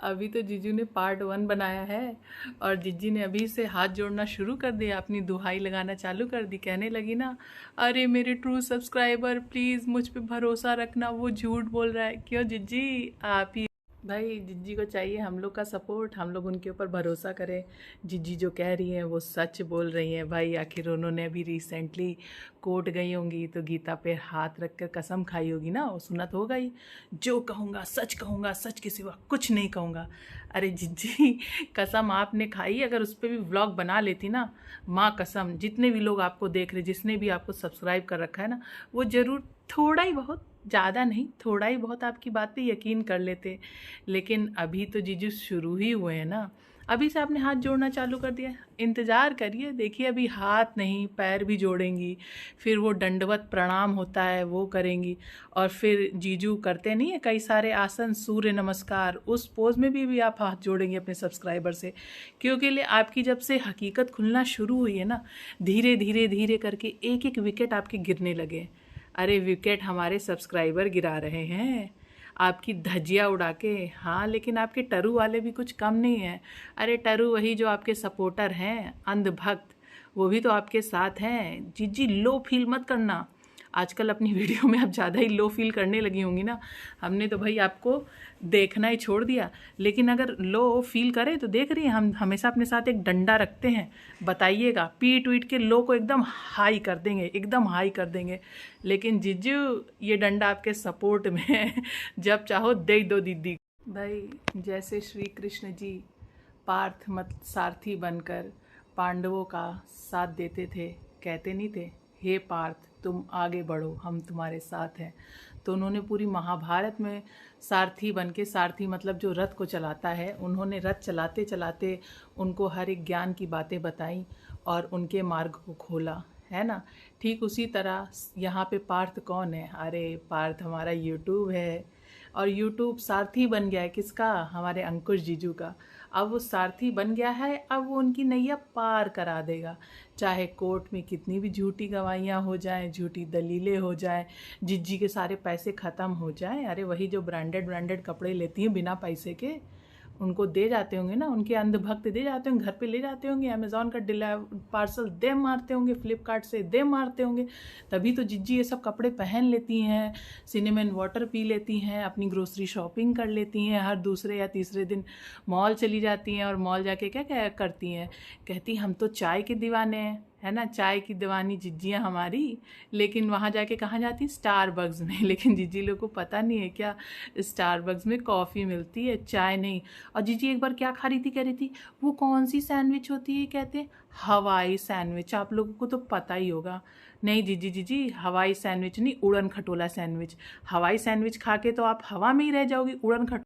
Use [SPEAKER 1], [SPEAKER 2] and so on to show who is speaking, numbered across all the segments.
[SPEAKER 1] अभी तो जीजू ने पार्ट 1 बनाया है और जीजी ने अभी से हाथ जोड़ना शुरू कर दिया, अपनी दुहाई लगाना चालू कर दी। कहने लगी ना, अरे मेरे ट्रू सब्सक्राइबर प्लीज़ मुझ पे भरोसा रखना, वो झूठ बोल रहा है। क्यों जीजी, आप ही भाई, जिज्जी को चाहिए हम लोग का सपोर्ट, हम लोग उनके ऊपर भरोसा करें। जिज्जी जो कह रही हैं वो सच बोल रही हैं भाई। आखिर उन्होंने अभी रिसेंटली कोर्ट गई होंगी तो गीता पे हाथ रख कर कसम खाई होगी ना, वो सुना तो होगा ही, जो कहूँगा सच के सिवा कुछ नहीं कहूँगा। अरे जिज्जी, कसम आपने खाई, अगर उस पर भी व्लॉग बना लेती ना, माँ कसम, जितने भी लोग आपको देख रहे, जिसने भी आपको सब्सक्राइब कर रखा है ना, वो ज़रूर थोड़ा ही बहुत, ज़्यादा नहीं, थोड़ा ही बहुत आपकी बात पे यकीन कर लेते। लेकिन अभी तो जीजू शुरू ही हुए हैं ना, अभी से आपने हाथ जोड़ना चालू कर दिया। इंतज़ार करिए, देखिए अभी हाथ नहीं पैर भी जोड़ेंगी, फिर वो दंडवत प्रणाम होता है वो करेंगी, और फिर जीजू करते नहीं है कई सारे आसन, सूर्य नमस्कार, उस पोज में भी आप हाथ जोड़ेंगे अपने सब्सक्राइबर से। क्योंकि लिए आपकी जब से हकीकत खुलना शुरू हुई है ना, धीरे धीरे धीरे करके एक एक विकेट आपके गिरने लगे। अरे विकेट हमारे सब्सक्राइबर गिरा रहे हैं आपकी धज्जियाँ उड़ा के। हाँ, लेकिन आपके टरू वाले भी कुछ कम नहीं है। अरे टरू वही जो आपके सपोर्टर हैं, अंधभक्त, वो भी तो आपके साथ हैं। जीजी लो फील मत करना, आजकल अपनी वीडियो में आप ज़्यादा ही लो फील करने लगी होंगी ना। हमने तो भाई आपको देखना ही छोड़ दिया, लेकिन अगर लो फील करें तो देख रही हैं, हम हमेशा अपने साथ एक डंडा रखते हैं। बताइएगा, पीट वीट के लो को एकदम हाई कर देंगे, एकदम हाई कर देंगे। लेकिन जीजू, ये डंडा आपके सपोर्ट में है, जब चाहो दे दो दीदी। भाई जैसे श्री कृष्ण जी पार्थ मत सारथी बनकर पांडवों का साथ देते थे, कहते नहीं थे, हे पार्थ तुम आगे बढ़ो हम तुम्हारे साथ हैं। तो उन्होंने पूरी महाभारत में सारथी बन के, सारथी मतलब जो रथ को चलाता है, उन्होंने रथ चलाते चलाते उनको हर एक ज्ञान की बातें बताई और उनके मार्ग को खोला, है ना। ठीक उसी तरह यहाँ पे पार्थ कौन है? अरे पार्थ हमारा यूट्यूब है, और यूट्यूब सारथी बन गया है किसका? हमारे अंकुश जीजू का। अब वो सारथी बन गया है, अब वो उनकी नैया पार करा देगा। चाहे कोर्ट में कितनी भी झूठी गवाहियाँ हो जाएं, झूठी दलीलें हो जाएं, जिज्जी के सारे पैसे ख़त्म हो जाएं। अरे वही जो ब्रांडेड ब्रांडेड कपड़े लेती हैं बिना पैसे के, उनको दे जाते होंगे ना, उनके अंधभक्त दे जाते होंगे, घर पे ले जाते होंगे, अमेज़ॉन का पार्सल दे मारते होंगे, फ्लिपकार्ट से दे मारते होंगे, तभी तो जिज्जी ये सब कपड़े पहन लेती हैं, सिनेमन वाटर पी लेती हैं, अपनी ग्रोसरी शॉपिंग कर लेती हैं, हर दूसरे या तीसरे दिन मॉल चली जाती हैं, और मॉल जाके क्या क्या करती हैं, कहती हम तो चाय के दीवाने हैं, है ना, चाय की दीवानी जिज्जियाँ हमारी। लेकिन वहाँ जाके कहाँ जाती? स्टारबक्स में। लेकिन जिज्जी लोग को पता नहीं है क्या, स्टारबक्स में कॉफ़ी मिलती है, चाय नहीं। और जीजी एक बार क्या खा रही थी, कह रही थी वो कौन सी सैंडविच होती है, कहते हैं हवाई सैंडविच, आप लोगों को तो पता ही होगा। नहीं जीजी, जीजी हवाई सैंडविच नहीं, उड़न खटोला सैंडविच। हवाई सैंडविच खा के तो आप हवा में ही रह जाओगी, उड़न खटोला।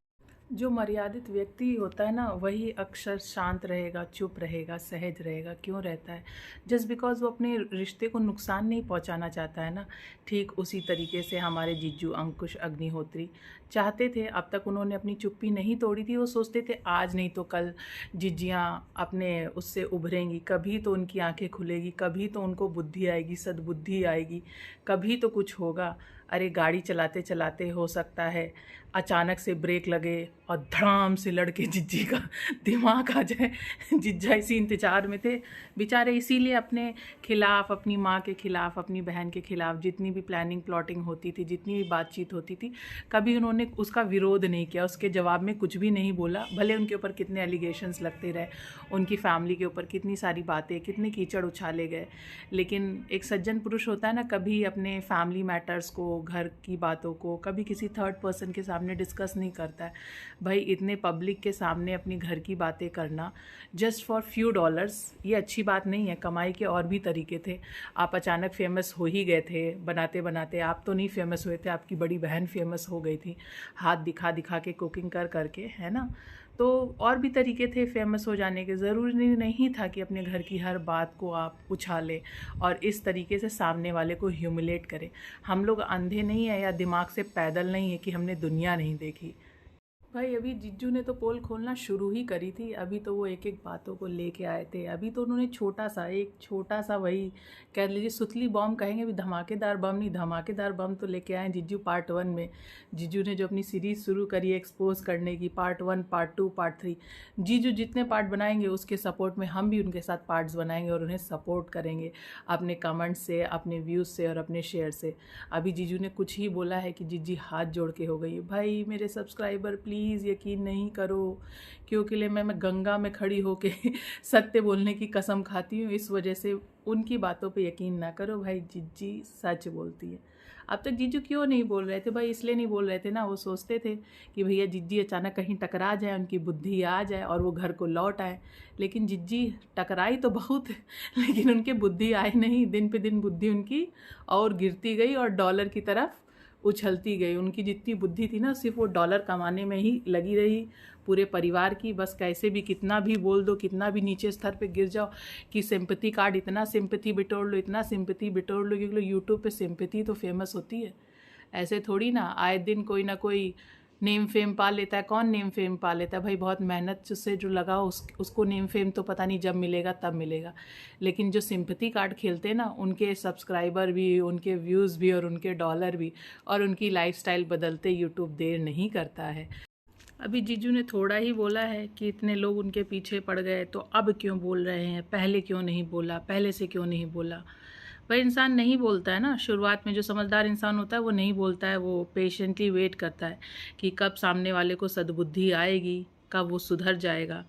[SPEAKER 1] जो मर्यादित व्यक्ति होता है ना, वही अक्सर शांत रहेगा, चुप रहेगा, सहज रहेगा। क्यों रहता है? जस्ट बिकॉज वो अपने रिश्ते को नुकसान नहीं पहुंचाना चाहता है ना। ठीक उसी तरीके से हमारे जीजू अंकुश अग्निहोत्री चाहते थे, अब तक उन्होंने अपनी चुप्पी नहीं तोड़ी थी। वो सोचते थे आज नहीं तो कल जिज्जियाँ अपने उससे उभरेंगी, कभी तो उनकी आंखें खुलेगी, कभी तो उनको बुद्धि आएगी, सद्बुद्धि आएगी, कभी तो कुछ होगा। अरे गाड़ी चलाते चलाते हो सकता है अचानक से ब्रेक लगे और धड़ाम से लड़के जिज्जी का दिमाग आ जाए। जिज्जा इसी इंतजार में थे बेचारे, इसीलिए अपने खिलाफ, अपनी माँ के खिलाफ, अपनी बहन के खिलाफ जितनी भी प्लानिंग प्लॉटिंग होती थी, जितनी भी बातचीत होती थी, कभी उन्होंने उसका विरोध नहीं किया, उसके जवाब में कुछ भी नहीं बोला। भले उनके ऊपर कितने एलिगेशंस लगते रहे, उनकी फैमिली के ऊपर कितनी सारी बातें, कितने कीचड़ उछाले गए, लेकिन एक सज्जन पुरुष होता है ना, कभी अपने फैमिली मैटर्स को, घर की बातों को कभी किसी थर्ड पर्सन के सामने डिस्कस नहीं करता है। भाई इतने पब्लिक के सामने अपनी घर की बातें करना जस्ट फॉर फ्यू डॉलर्स, ये अच्छी बात नहीं है। कमाई के और भी तरीके थे। आप अचानक फेमस हो ही गए थे बनाते बनाते, आप तो नहीं फेमस हुए थे, आपकी बड़ी बहन फेमस हो गई थी हाथ दिखा दिखा के, कुकिंग कर करके, है ना। तो और भी तरीके थे फेमस हो जाने के, ज़रूरी नहीं था कि अपने घर की हर बात को आप उछालें और इस तरीके से सामने वाले को ह्यूमिलेट करें। हम लोग अंधे नहीं हैं या दिमाग से पैदल नहीं है कि हमने दुनिया नहीं देखी। भाई अभी जिज्जू ने तो पोल खोलना शुरू ही करी थी, अभी तो वो एक एक बातों को लेके आए थे। अभी तो उन्होंने एक छोटा सा वही कह लीजिए सुतली बम कहेंगे, भी धमाकेदार बम नहीं, धमाकेदार बम तो लेके आए जिज्जू पार्ट 1 में। जिज्जू ने जो अपनी सीरीज़ शुरू करी है एक्सपोज करने की, पार्ट 1, पार्ट 2, पार्ट 3, जिज्जू जितने पार्ट बनाएंगे उसके सपोर्ट में हम भी उनके साथ पार्ट्स बनाएंगे और उन्हें सपोर्ट करेंगे अपने कमेंट से, अपने व्यूज़ से और अपने शेयर से। अभी जिज्जू ने कुछ ही बोला है कि जिज्जी हाथ जोड़ के हो गई है। भाई मेरे सब्सक्राइबर प्लीज़ यकीन नहीं करो, क्योंकि ले मैं गंगा में खड़ी होके सत्य बोलने की कसम खाती हूँ, इस वजह से उनकी बातों पे यकीन ना करो। भाई जिज्जी सच बोलती है। अब तक जीजू क्यों नहीं बोल रहे थे भाई? इसलिए नहीं बोल रहे थे ना, वो सोचते थे कि भैया जिज्जी अचानक कहीं टकरा जाए, उनकी बुद्धि आ जाए और वो घर को लौट आए। लेकिन जिज्जी टकराई तो बहुत लेकिन उनकी बुद्धि आई नहीं। दिन पे दिन बुद्धि उनकी और गिरती गई और डॉलर की तरफ उछलती गई। उनकी जितनी बुद्धि थी ना सिर्फ वो डॉलर कमाने में ही लगी रही, पूरे परिवार की बस कैसे भी कितना भी बोल दो, कितना भी नीचे स्तर पे गिर जाओ कि सिंपैथी कार्ड, इतना सिंपैथी बिटोर लो, इतना सिंपैथी बिटोर लो, क्योंकि यूट्यूब पे सिंपैथी तो फेमस होती है। ऐसे थोड़ी ना आए दिन कोई ना कोई नेम फेम पा लेता है। कौन नेम फेम पा लेता है भाई? बहुत मेहनत से जो लगा उसको नेम फेम तो पता नहीं जब मिलेगा तब मिलेगा। लेकिन जो सिंपैथी कार्ड खेलते हैं ना, उनके सब्सक्राइबर भी, उनके व्यूज़ भी और उनके डॉलर भी और उनकी लाइफस्टाइल बदलते यूट्यूब देर नहीं करता है। अभी जीजू ने थोड़ा ही बोला है कि इतने लोग उनके पीछे पड़ गए तो अब क्यों बोल रहे हैं, पहले क्यों नहीं बोला, पहले से क्यों नहीं बोला। भाई इंसान नहीं बोलता है ना, शुरुआत में जो समझदार इंसान होता है वो नहीं बोलता है, वो पेशेंटली वेट करता है कि कब सामने वाले को सद्बुद्धि आएगी, कब वो सुधर जाएगा।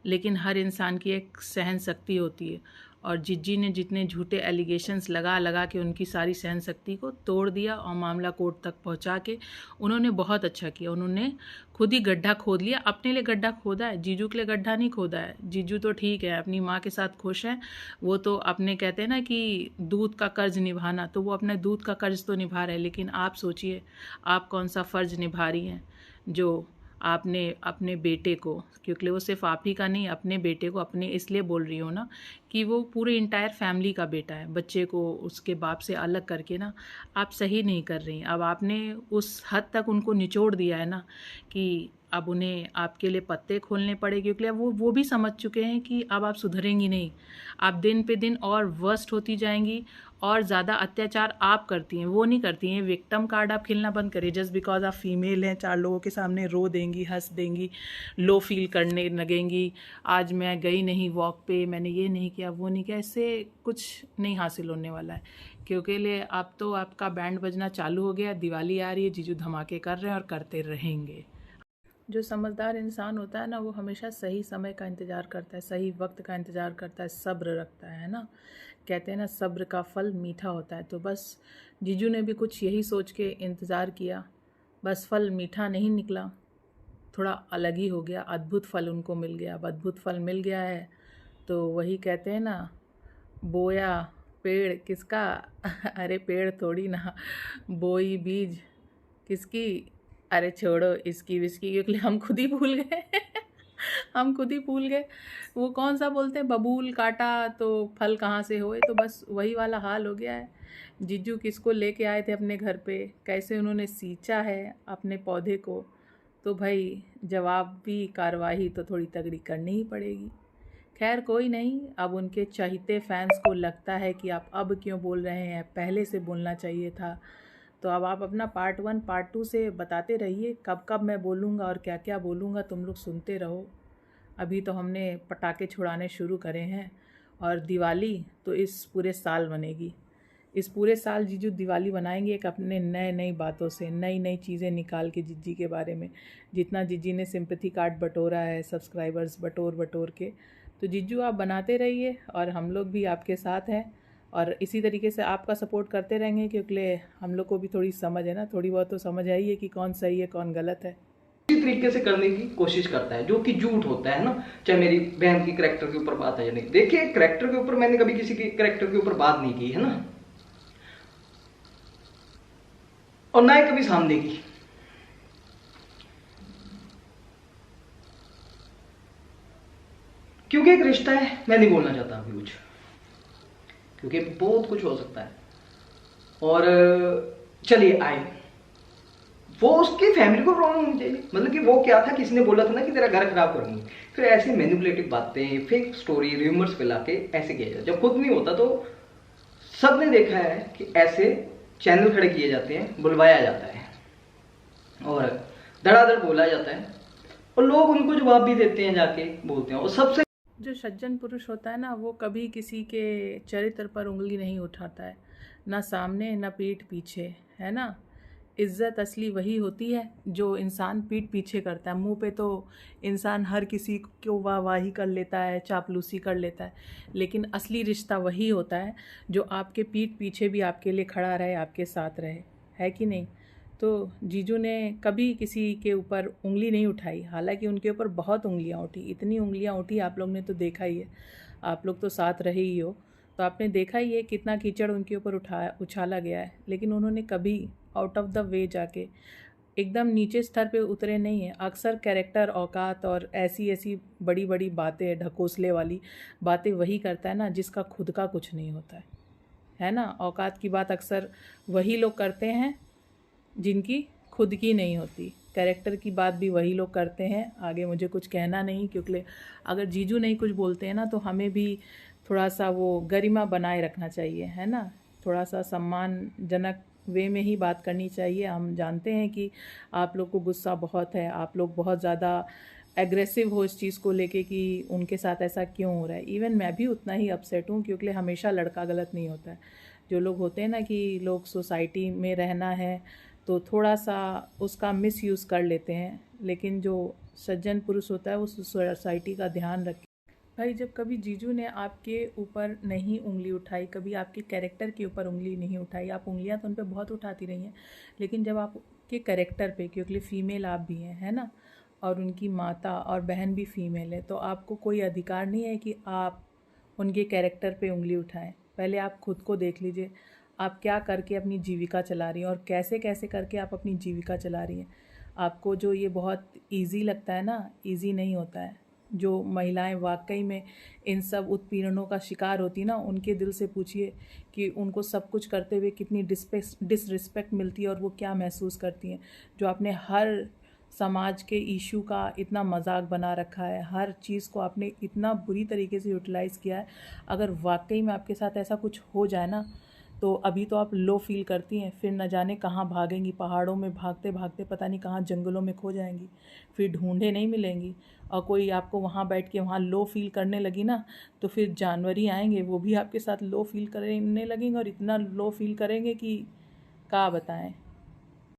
[SPEAKER 1] लेकिन हर इंसान की एक सहन शक्ति होती है और जिज्जी ने जितने झूठे एलिगेशंस लगा लगा के उनकी सारी सहन शक्ति को तोड़ दिया और मामला कोर्ट तक पहुंचा के उन्होंने बहुत अच्छा किया। उन्होंने खुद ही गड्ढा खोद लिया, अपने लिए गड्ढा खोदा है, जीजू के लिए गड्ढा नहीं खोदा है। जीजू तो ठीक है, अपनी माँ के साथ खुश हैं, वो तो अपने कहते हैं ना कि दूध का कर्ज निभाना, तो वो अपने दूध का कर्ज तो निभा रहे हैं। लेकिन आप सोचिए आप कौन सा फ़र्ज निभा रही हैं जो आपने अपने बेटे को, क्योंकि वो सिर्फ आप ही का नहीं, अपने बेटे को, अपने इसलिए बोल रही हो ना कि वो पूरे इंटायर फैमिली का बेटा है, बच्चे को उसके बाप से अलग करके ना आप सही नहीं कर रही। अब आपने उस हद तक उनको निचोड़ दिया है ना कि अब उन्हें आपके लिए पत्ते खोलने पड़े, क्योंकि अब वो भी समझ चुके हैं कि अब आप सुधरेंगी नहीं, आप दिन पे दिन और वर्स्ट होती जाएंगी और ज़्यादा अत्याचार आप करती हैं, वो नहीं करती हैं। विक्टिम कार्ड आप खेलना बंद करिए। जस्ट बिकॉज आप फीमेल हैं, 4 लोगों के सामने रो देंगी, हंस देंगी, लो फील करने लगेंगी, आज मैं गई नहीं वॉक पे, मैंने ये नहीं किया, वो नहीं किया, इससे कुछ नहीं हासिल होने वाला है। क्योंकि लिए अब तो आपका बैंड बजना चालू हो गया, दिवाली आ रही है, जीजू धमाके कर रहे हैं और करते रहेंगे। जो समझदार इंसान होता है ना, वो हमेशा सही समय का इंतज़ार करता है, सही वक्त का इंतज़ार करता है, सब्र रखता है ना। कहते हैं ना सब्र का फल मीठा होता है। तो बस जीजू ने भी कुछ यही सोच के इंतज़ार किया, बस फल मीठा नहीं निकला, थोड़ा अलग ही हो गया, अद्भुत फल उनको मिल गया। अब अद्भुत फल मिल गया है तो वही कहते हैं ना, बोया पेड़ किसका अरे पेड़ थोड़ी ना, बोई बीज किसकी, अरे छोड़ो इसकी विस्की, क्योंकि हम खुद ही भूल गए हम खुद ही भूल गए। वो कौन सा बोलते हैं, बबूल काटा तो फल कहाँ से होए, तो बस वही वाला हाल हो गया है। जीजू किसको लेके आए थे अपने घर पे, कैसे उन्होंने सींचा है अपने पौधे को, तो भाई जवाबी कार्रवाई तो थोड़ी तगड़ी करनी ही पड़ेगी। खैर कोई नहीं, अब उनके चाहते फैंस को लगता है कि आप अब क्यों बोल रहे हैं, पहले से बोलना चाहिए था। तो अब आप अपना पार्ट 1 पार्ट 2 से बताते रहिए कब कब मैं बोलूँगा और क्या क्या बोलूँगा, तुम लोग सुनते रहो। अभी तो हमने पटाखे छुड़ाने शुरू करे हैं और दिवाली तो इस पूरे साल बनेगी। इस पूरे साल जीजू दिवाली बनाएंगे एक अपने नए नई बातों से, नई नई चीज़ें निकाल के जिज्जी के बारे में। जितना जिज्जी ने सिंपैथी कार्ड बटोरा है, सब्सक्राइबर्स बटोर के, तो जीजू आप बनाते रहिए और हम लोग भी आपके साथ हैं और इसी तरीके से आपका सपोर्ट करते रहेंगे, क्योंकि हम लोग को भी थोड़ी समझ है ना, थोड़ी बहुत तो समझ आई है कि कौन सही है कौन गलत है।
[SPEAKER 2] इसी तरीके से करने की कोशिश करता है जो कि झूठ होता है ना, चाहे मेरी बहन की कैरेक्टर के ऊपर बात है या नहीं। देखिए कैरेक्टर के ऊपर मैंने कभी किसी के कैरेक्टर के ऊपर बात नहीं की है ना, और ना ही कभी सामने की। क्योंकि एक रिश्ता है, मैं नहीं बोलना चाहता अभी कुछ, क्योंकि बहुत कुछ हो सकता है। और चलिए आए वो उसकी फैमिली को प्रॉब्लम होनी चाहिए। मतलब कि वो क्या था, किसी ने बोला था ना कि तेरा घर खराब करूंगी, फिर ऐसे मैनिपुलेटिव बातें, फेक स्टोरी, र्यूमर्स फैला के ऐसे किया जाए। जब खुद नहीं होता तो सबने देखा है कि ऐसे चैनल खड़े किए जाते हैं, बुलवाया जाता है और धड़ाधड़ बोला जाता है और लोग उनको जवाब भी देते हैं, जाके बोलते हैं। और सबसे
[SPEAKER 1] जो सज्जन पुरुष होता है ना, वो कभी किसी के चरित्र पर उंगली नहीं उठाता है, ना सामने ना पीठ पीछे, है ना। इज्जत असली वही होती है जो इंसान पीठ पीछे करता है। मुंह पे तो इंसान हर किसी को वाहवाही कर लेता है, चापलूसी कर लेता है, लेकिन असली रिश्ता वही होता है जो आपके पीठ पीछे भी आपके लिए खड़ा रहे, आपके साथ रहे, है कि नहीं। तो जीजू ने कभी किसी के ऊपर उंगली नहीं उठाई, हालांकि उनके ऊपर बहुत उंगलियां उठी, इतनी उंगलियां उठी आप लोग ने तो देखा ही है, आप लोग तो साथ रहे ही हो, तो आपने देखा ही है कितना कीचड़ उनके ऊपर उछाला गया है। लेकिन उन्होंने कभी आउट ऑफ द वे जाके एकदम नीचे स्तर पे उतरे नहीं हैं। अक्सर कैरेक्टर, औकात और ऐसी ऐसी बड़ी बड़ी बातें, ढकोसले वाली बातें वही करता है ना जिसका खुद का कुछ नहीं होता है ना। औकात की बात अक्सर वही लोग करते हैं जिनकी खुद की नहीं होती। कैरेक्टर की बात भी वही लोग करते हैं। आगे मुझे कुछ कहना नहीं, क्योंकि अगर जीजू नहीं कुछ बोलते हैं ना तो हमें भी थोड़ा सा वो गरिमा बनाए रखना चाहिए, है ना। थोड़ा सा सम्मानजनक वे में ही बात करनी चाहिए। हम जानते हैं कि आप लोग को गुस्सा बहुत है, आप लोग बहुत ज़्यादा एग्रेसिव हो इस चीज़ को लेके कि उनके साथ ऐसा क्यों हो रहा है। इवन मैं भी उतना ही अपसेट हूँ, क्योंकि हमेशा लड़का गलत नहीं होता है। जो लोग होते हैं ना कि लोग सोसाइटी में रहना है तो थोड़ा सा उसका मिसयूज़ कर लेते हैं, लेकिन जो सज्जन पुरुष होता है वो सोसाइटी का ध्यान रखे। भाई, जब कभी जीजू ने आपके ऊपर नहीं उंगली उठाई, कभी आपके कैरेक्टर के ऊपर उंगली नहीं उठाई, आप उंगलियां तो उन पर बहुत उठाती रही हैं, लेकिन जब आपके कैरेक्टर पे, क्योंकि फीमेल आप भी हैं, है ना, और उनकी माता और बहन भी फीमेल है, तो आपको कोई अधिकार नहीं है कि आप उनके कैरेक्टर पे उंगली उठाएं। पहले आप खुद को देख लीजिए, आप क्या करके अपनी जीविका चला रही हैं और कैसे कैसे करके आप अपनी जीविका चला रही हैं। आपको जो ये बहुत ईजी लगता है ना, ईजी नहीं होता है। जो महिलाएं वाकई में इन सब उत्पीड़नों का शिकार होती ना, उनके दिल से पूछिए कि उनको सब कुछ करते हुए कितनी डिसरिस्पेक्ट मिलती है और वो क्या महसूस करती हैं। जो आपने हर समाज के इशू का इतना मजाक बना रखा है, हर चीज़ को आपने इतना बुरी तरीके से यूटिलाइज़ किया है, अगर वाकई में आपके साथ ऐसा कुछ हो जाए ना, तो अभी तो आप लो फील करती हैं, फिर न जाने कहाँ भागेंगी, पहाड़ों में भागते भागते पता नहीं कहाँ जंगलों में खो जाएंगी, फिर ढूंढे नहीं मिलेंगी। और कोई आपको वहाँ बैठ के वहाँ लो फील करने लगी ना, तो फिर जानवर ही आएंगे, वो भी आपके साथ लो फील करने लगेंगे और इतना लो फील करेंगे कि क्या बताएं।